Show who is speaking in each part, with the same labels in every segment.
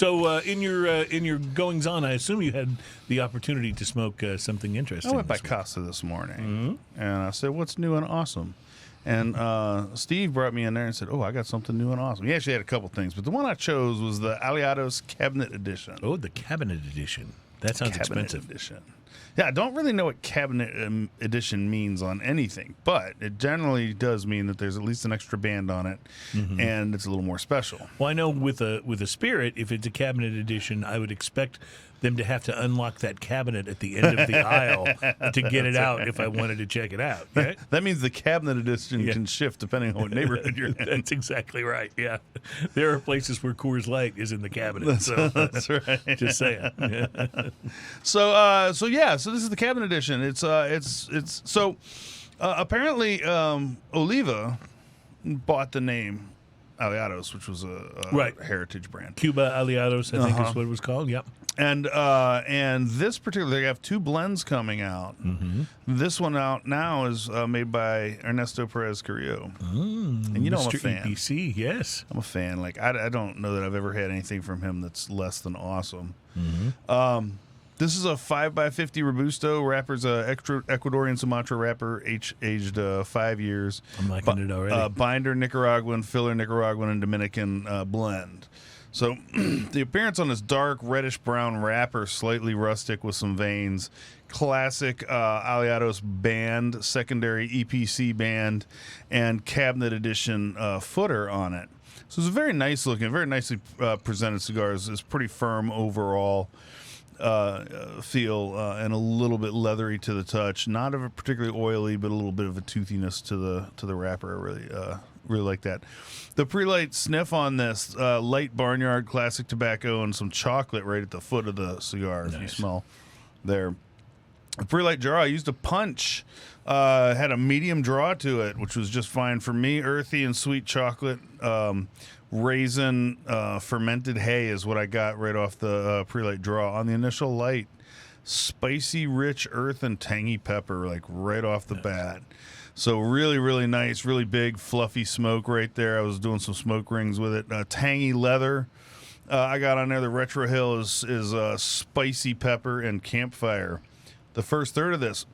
Speaker 1: So in your goings on, I assume you had the opportunity to smoke something interesting.
Speaker 2: I went by
Speaker 1: this week.
Speaker 2: Casa this morning, and I said, "What's new and awesome?" And Steve brought me in there and said, "Oh, I got something new and awesome." He actually had a couple things, but the one I chose was the Aliados Cabinet Edition.
Speaker 1: Oh, the Cabinet Edition. That sounds expensive.
Speaker 2: Edition. Yeah, I don't really know what Cabinet Edition means on anything, but it generally does mean that there's at least an extra band on it, and it's a little more special.
Speaker 1: Well, I know with a Spirit, if it's a Cabinet Edition, I would expect them to have to unlock that cabinet at the end of the aisle to get it out if I wanted to check it out. Right?
Speaker 2: That means the Cabinet Edition can shift depending on what neighborhood you're in.
Speaker 1: That's exactly right. Yeah, there are places where Coors Light is in the cabinet.
Speaker 2: That's right.
Speaker 1: Just saying.
Speaker 2: So this is the Cabinet Edition. It's apparently Oliva bought the name Aliados, which was a heritage brand.
Speaker 1: Cuba Aliados, I think is what it was called. Yep.
Speaker 2: And this particular, they have two blends coming out. This one out now is made by Ernesto Perez Carrillo. And you know
Speaker 1: Mr.
Speaker 2: I'm a fan.
Speaker 1: EPC, yes.
Speaker 2: I'm a fan. Like I don't know that I've ever had anything from him that's less than awesome. This is a 5x50 Robusto. Wrapper's a Ecuadorian Sumatra wrapper, aged 5 years.
Speaker 1: I'm liking it already.
Speaker 2: Binder Nicaraguan, filler Nicaraguan, and Dominican blend. So the appearance on this dark reddish-brown wrapper, slightly rustic with some veins. Classic Aliados band, secondary EPC band, and Cabinet Edition footer on it. So it's a very nice looking, very nicely presented cigar. It's pretty firm overall feel and a little bit leathery to the touch. Not of a particularly oily, but a little bit of a toothiness to the wrapper. I really like that. The pre-light sniff on this, light barnyard classic tobacco and some chocolate right at the foot of the cigar. Nice. If you smell there. The pre-light draw, I used a punch. Had a medium draw to it, which was just fine for me. Earthy and sweet chocolate. Raisin fermented hay is what I got right off the pre-light draw. On the initial light, spicy, rich earth and tangy pepper, like right off the bat. So really, really nice, really big, fluffy smoke right there. I was doing some smoke rings with it. Tangy leather. I got on there. The Retro Hill is spicy pepper and campfire. The first third of this,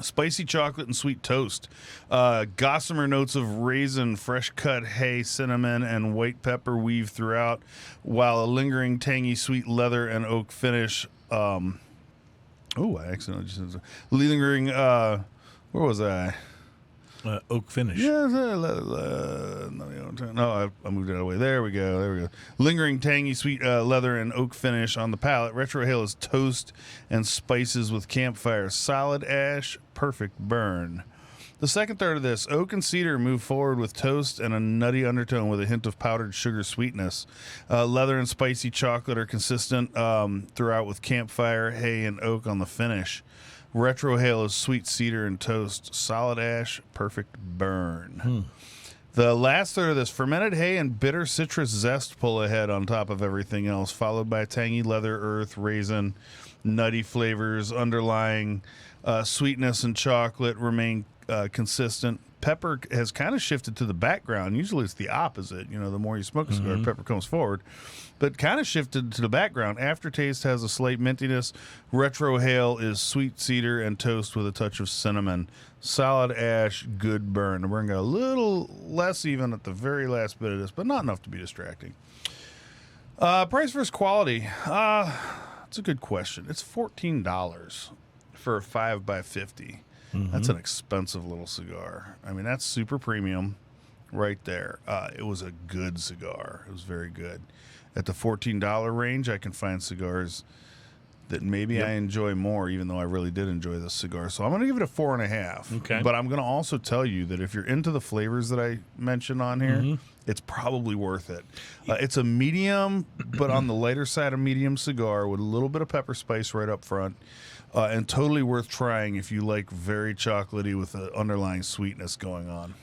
Speaker 2: spicy chocolate and sweet toast. Gossamer notes of raisin, fresh cut hay, cinnamon, and white pepper weave throughout, while a lingering tangy sweet leather and oak finish. I accidentally just lingering. Where was I?
Speaker 1: Oak finish.
Speaker 2: Yeah, no, I moved it out of the way. There we go. Lingering tangy sweet leather and oak finish on the palate. Retro Hill is toast and spices with campfire. Solid ash, perfect burn. The second third of this, oak and cedar move forward with toast and a nutty undertone with a hint of powdered sugar sweetness. Leather and spicy chocolate are consistent throughout with campfire, hay, and oak on the finish. Retro Hill is sweet cedar and toast. Solid ash, perfect burn. The last third of this, fermented hay and bitter citrus zest pull ahead on top of everything else, followed by tangy leather, earth, raisin, nutty flavors. Underlying sweetness and chocolate remain consistent. Pepper has kind of shifted to the background. Usually it's the opposite. You know, the more you smoke a cigar, pepper comes forward. But kind of shifted to the background. Aftertaste has a slight mintiness. Retro Hill is sweet cedar and toast with a touch of cinnamon. Solid ash, good burn. The burn got a little less even at the very last bit of this, but not enough to be distracting. Price versus quality. It's a good question. It's $14 for a 5x50. That's an expensive little cigar. I mean, that's super premium right there. It was a good cigar. It was very good. At the $14 range, I can find cigars that maybe I enjoy more, even though I really did enjoy this cigar. So I'm going to give it a 4.5.
Speaker 1: Okay.
Speaker 2: But I'm going to also tell you that if you're into the flavors that I mentioned on here, it's probably worth it. It's a medium, but on the lighter side of medium cigar with a little bit of pepper spice right up front. And totally worth trying if you like very chocolatey with the underlying sweetness going on.